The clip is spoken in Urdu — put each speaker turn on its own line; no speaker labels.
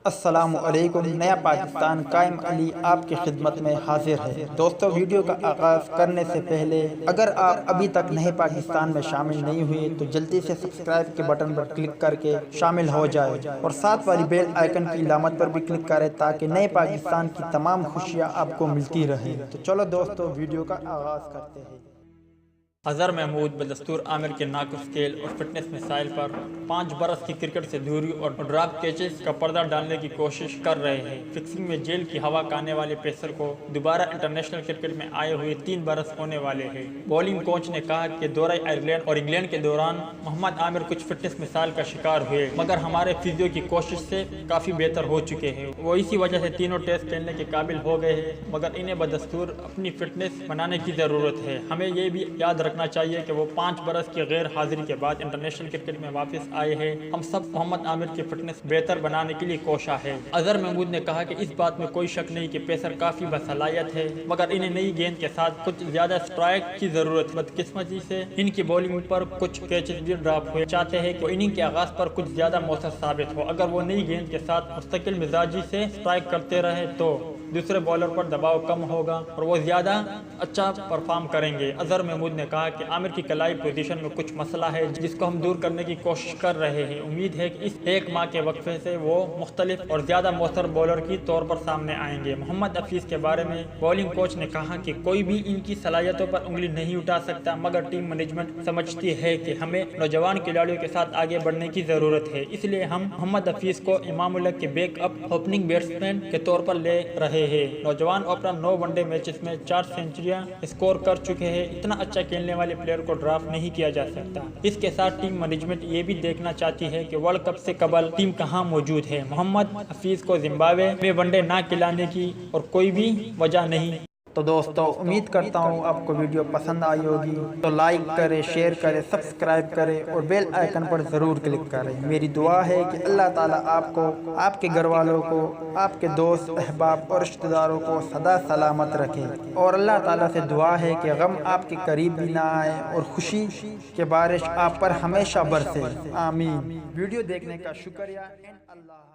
السلام علیکم۔ نیا پاکستان قائم علی آپ کی خدمت میں حاضر ہے۔ دوستو، ویڈیو کا آغاز کرنے سے پہلے اگر آپ ابھی تک نئے پاکستان میں شامل نہیں ہوئے تو جلدی سے سبسکرائب کے بٹن پر کلک کر کے شامل ہو جائے اور ساتھ والی بیل آئیکن کی علامت پر بھی کلک کریں تاکہ نئے پاکستان کی تمام خوشیاں آپ کو ملتی رہیں۔ تو چلو دوستو، ویڈیو کا آغاز کرتے ہیں۔
اظہر محمود بدستور عامر کے ناقص اسکیل اور فٹنس مسائل پر 5 برس کی کرکٹ سے دوری اور ڈراپ کیچز کا پردہ ڈالنے کی کوشش کر رہے ہیں۔ فکسنگ میں جیل کی ہوا کھانے والے پیسر کو دوبارہ انٹرنیشنل کرکٹ میں آئے ہوئے 3 برس ہونے والے ہیں۔ بولنگ کوچ نے کہا کہ دورہ آئرلینڈ اور انگلینڈ کے دوران محمد عامر کچھ فٹنس مسائل کا شکار ہوئے، مگر ہمارے فزیو کی کوشش سے کافی بہتر ہو چکے ہیں۔ وہ اسی وجہ سے تینوں ٹیسٹ کھیلنے کے قابل ہو گئے ہیں، مگر انہیں بدستور اپنی فٹنس بنانے کی ضرورت ہے۔ ہمیں یہ بھی یاد رکھنا چاہیے کہ وہ 5 برس کی غیر حاضری کے بعد انٹرنیشنل کرکٹ میں واپس آئے ہیں۔ ہم سب محمد عامر کی فٹنس بہتر بنانے کے لیے کوشاں ہیں۔ اظہر محمود نے کہا کہ اس بات میں کوئی شک نہیں کہ پیسر کافی باصلاحیت ہے، مگر انہیں نئی گیند کے ساتھ کچھ زیادہ اسٹرائک کی ضرورت ہے۔ بدقسمتی سے ان کی بولنگ پر کچھ کیچز بھی ڈراپ ہوئے۔ چاہتے ہیں کہ اننگ کے آغاز پر کچھ زیادہ مؤثر ثابت ہو۔ اگر وہ نئی گیند کے ساتھ مستقل مزاجی سے اسٹرائک کرتے رہے تو دوسرے بالر پر دباؤ کم ہوگا اور وہ زیادہ اچھا پرفارم کریں گے۔ اظہر محمود نے کہا کہ عامر کی کلائی پوزیشن میں کچھ مسئلہ ہے جس کو ہم دور کرنے کی کوشش کر رہے ہیں۔ امید ہے کہ اس 1 ماہ کے وقفے سے وہ مختلف اور زیادہ مؤثر بولر کی طور پر سامنے آئیں گے۔ محمد حفیظ کے بارے میں بولنگ کوچ نے کہا کہ کوئی بھی ان کی صلاحیتوں پر انگلی نہیں اٹھا سکتا، مگر ٹیم مینجمنٹ سمجھتی ہے کہ ہمیں نوجوان کھلاڑیوں کے ساتھ آگے بڑھنے کی ضرورت ہے، اس لیے ہم محمد حفیظ کو امام الحق کے بیک اپ اوپننگ بیٹسمین کے طور پر لے رہے ہیں۔ نوجوان اوپنر 9 ون ڈے میچز میں 4 سینچریاں اسکور کر چکے ہیں۔ اتنا اچھا کھیلنے والے پلیئر کو ڈراپ نہیں کیا جا سکتا۔ اس کے ساتھ ٹیم مینجمنٹ یہ بھی دیکھنا چاہتی ہے کہ ورلڈ کپ سے قبل ٹیم کہاں موجود ہے۔ محمد حفیظ کو زمبابوے میں ون ڈے نہ کھلانے کی اور کوئی بھی وجہ نہیں۔
تو دوستو، امید کرتا ہوں آپ کو ویڈیو پسند آئی ہوگی، تو لائک کریں، شیئر کریں، سبسکرائب کریں اور بیل آئیکن پر ضرور کلک کریں۔ میری دعا ہے کہ اللہ تعالیٰ آپ کو، آپ کے گھر والوں کو، آپ کے دوست احباب اور رشتہ داروں کو سدا سلامت رکھے، اور اللہ تعالیٰ سے دعا ہے کہ غم آپ کے قریب بھی نہ آئے اور خوشی کے بارش آپ پر ہمیشہ برسے۔ آمین۔ ویڈیو دیکھنے کا شکریہ۔ اللہ